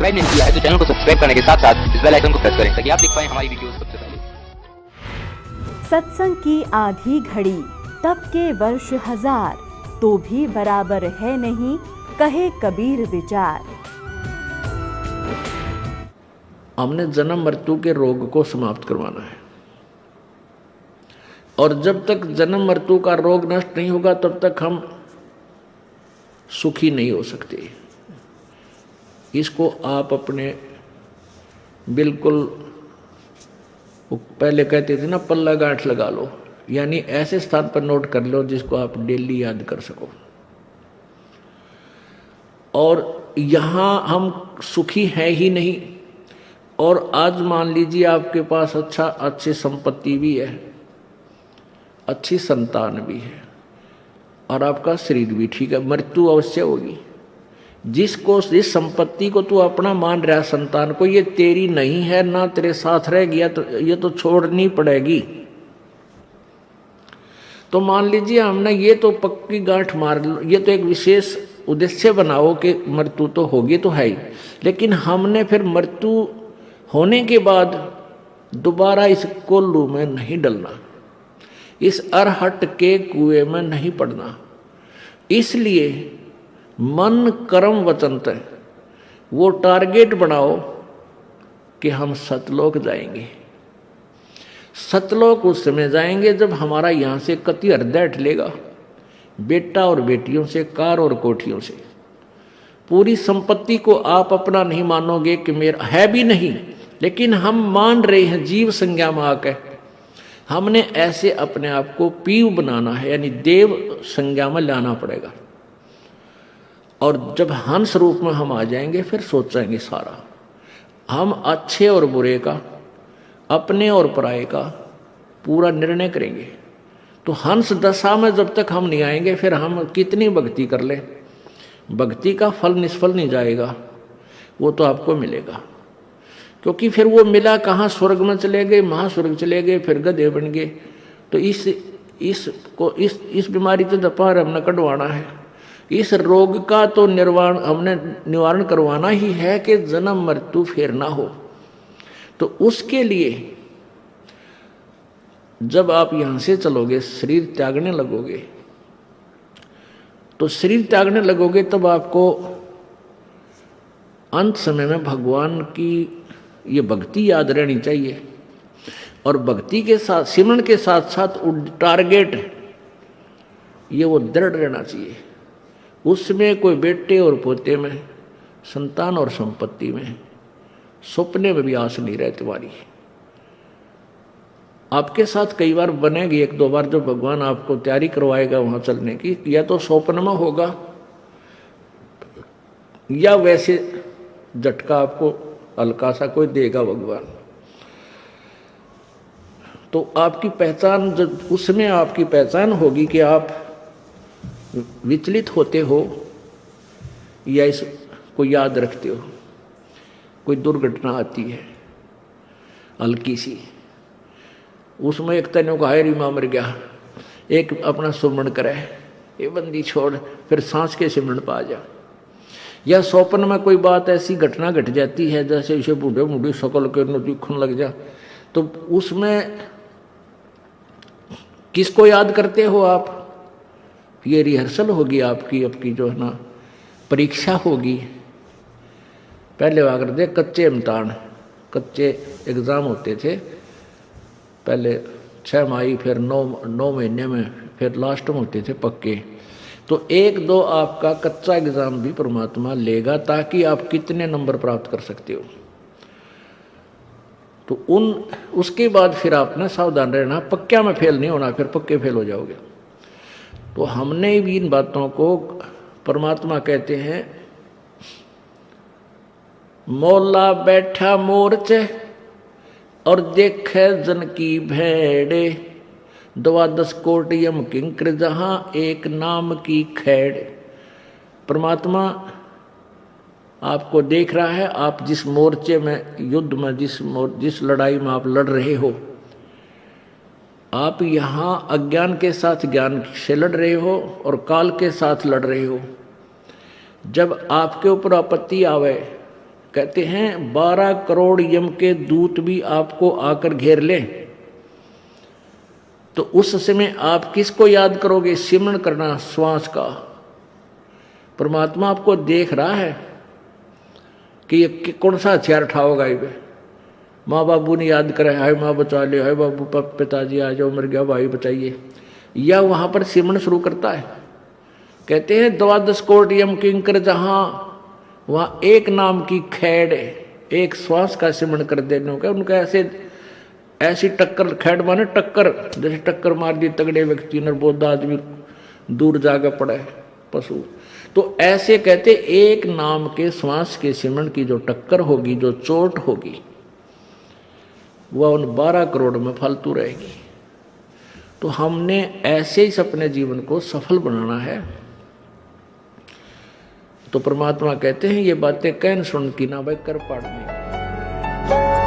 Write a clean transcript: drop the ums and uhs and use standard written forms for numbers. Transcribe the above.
Subscribe नहीं किया है तो चैनल को सब्सक्राइब करने के साथ साथ इस बेल आइकन को प्रेस करें ताकि आप देख पाएं हमारी वीडियोस सबसे पहले। सत्संग की आधी घड़ी तब के वर्ष हजार, तो भी बराबर है नहीं कहे कबीर विचार। हमने जन्म मृत्यु के रोग को समाप्त करवाना है, और जब तक जन्म मृत्यु का रोग नष्ट नहीं होगा तब तक हम सुखी नहीं हो सकते। इसको आप अपने बिल्कुल, पहले कहते थे ना, पल्ला गांठ लगा लो, यानी ऐसे स्थान पर नोट कर लो जिसको आप डेली याद कर सको। और यहां हम सुखी हैं ही नहीं, और आज मान लीजिए आपके पास अच्छी संपत्ति भी है, अच्छी संतान भी है, और आपका शरीर भी ठीक है, मृत्यु अवश्य होगी। जिसको इस संपत्ति को तू अपना मान रहा, संतान को, ये तेरी नहीं है, ना तेरे साथ रह गया, तो ये तो छोड़नी पड़ेगी। तो मान लीजिए हमने ये तो पक्की गांठ मार लो, ये तो एक विशेष उद्देश्य बनाओ कि मृत्यु तो होगी तो है ही, लेकिन हमने फिर मृत्यु होने के बाद दोबारा इस कोल्लू में नहीं डलना, इस अरहट के कुएं में नहीं पड़ना। इसलिए मन कर्म वचन तय वो टारगेट बनाओ कि हम सतलोक जाएंगे। सतलोक उस समय जाएंगे जब हमारा यहां से कति हृदय ठलेगा, बेटा और बेटियों से, कार और कोठियों से। पूरी संपत्ति को आप अपना नहीं मानोगे कि मेरा है भी नहीं, लेकिन हम मान रहे हैं जीव संज्ञा में आकर। हमने ऐसे अपने आप को पीव बनाना है, यानी देव संज्ञा में लाना पड़ेगा। और जब हंस रूप में हम आ जाएंगे फिर सोचेंगे सारा, हम अच्छे और बुरे का, अपने और पराये का पूरा निर्णय करेंगे। तो हंस दशा में जब तक हम नहीं आएंगे फिर हम कितनी भक्ति कर ले, भक्ति का फल निष्फल नहीं जाएगा, वो तो आपको मिलेगा। क्योंकि फिर वो मिला कहाँ, स्वर्ग में चले गए, महास्वर्ग चले गए, फिर गधे बन गए। तो इस बीमारी से दपार हमने कटवाना है, इस रोग का तो हमने निवारण करवाना ही है कि जन्म मृत्यु फिर ना हो। तो उसके लिए जब आप यहां से चलोगे, शरीर त्यागने लगोगे, तो शरीर त्यागने लगोगे तब आपको अंत समय में भगवान की ये भक्ति याद रहनी चाहिए। और भक्ति के साथ, सिमरन के साथ साथ टारगेट ये वो दृढ़ रहना चाहिए। उसमें कोई बेटे और पोते में, संतान और संपत्ति में, सपने में भी आस नहीं रहे तुम्हारी। आपके साथ कई बार बनेगी, एक दो बार, जो भगवान आपको तैयारी करवाएगा वहां चलने की, या तो स्वप्न में होगा या वैसे झटका आपको हल्का सा कोई देगा भगवान। तो आपकी पहचान, जब उसमें आपकी पहचान होगी कि आप विचलित होते हो या इसको याद रखते हो। कोई दुर्घटना आती है हल्की सी, उसमें एक तने को हायरी मां मर गया, एक अपना सुमरण करे, ये बंदी छोड़, फिर सांस के सिमरण पा जा। या स्वप्न में कोई बात ऐसी घटना घट जाती है जैसे इसे बूढ़े बूढ़ी शकल के दिखने लग जा, तो उसमें किसको याद करते हो आप? ये रिहर्सल होगी आपकी जो है ना, परीक्षा होगी। पहले अगर दे कच्चे इम्तिहान, कच्चे एग्ज़ाम होते थे पहले 6 माही, फिर 9 महीने में, फिर लास्ट में होते थे पक्के। तो 1-2 आपका कच्चा एग्ज़ाम भी परमात्मा लेगा ताकि आप कितने नंबर प्राप्त कर सकते हो। तो उसके बाद फिर आपने सावधान रहना, पक्का में फेल नहीं होना, फिर पक्के फेल हो जाओगे। तो हमने भी इन बातों को, परमात्मा कहते हैं, मौला बैठा मोर्चे और देखे जन की भेड़े, 12 कोट यम किंकर जहां एक नाम की खैड़। परमात्मा आपको देख रहा है, आप जिस मोर्चे में, युद्ध में, जिस लड़ाई में आप लड़ रहे हो, आप यहाँ अज्ञान के साथ ज्ञान से लड़ रहे हो और काल के साथ लड़ रहे हो। जब आपके ऊपर आपत्ति आवे, कहते हैं 12 करोड़ यम के दूत भी आपको आकर घेर लें तो उस समय आप किसको याद करोगे? सिमरण करना श्वास का। परमात्मा आपको देख रहा है कि ये कौन सा हथियार उठाओगा। ये माँ बाबू ने याद करे, हाय माँ बचा ले, हाय बाबू पिताजी आ जाओ, मर गया भाई बचाइए, या वहां पर सिमरण शुरू करता है। कहते हैं 12 कोट यम किंकर जहां, वहां एक नाम की खैड़, एक श्वास का सिमरण कर देने का उनका ऐसी टक्कर, खैड़ माने टक्कर, जैसे टक्कर मार दी तगड़े व्यक्ति ने, बोधा आदमी दूर जाकर पड़ा है पशु, तो ऐसे कहते एक नाम के श्वास के सिमरण की जो टक्कर होगी, जो चोट होगी, वह उन 12 करोड़ में फालतू रहेगी। तो हमने ऐसे ही अपने जीवन को सफल बनाना है। तो परमात्मा कहते हैं ये बातें कहन सुन की ना भाई कर पाड़ने की।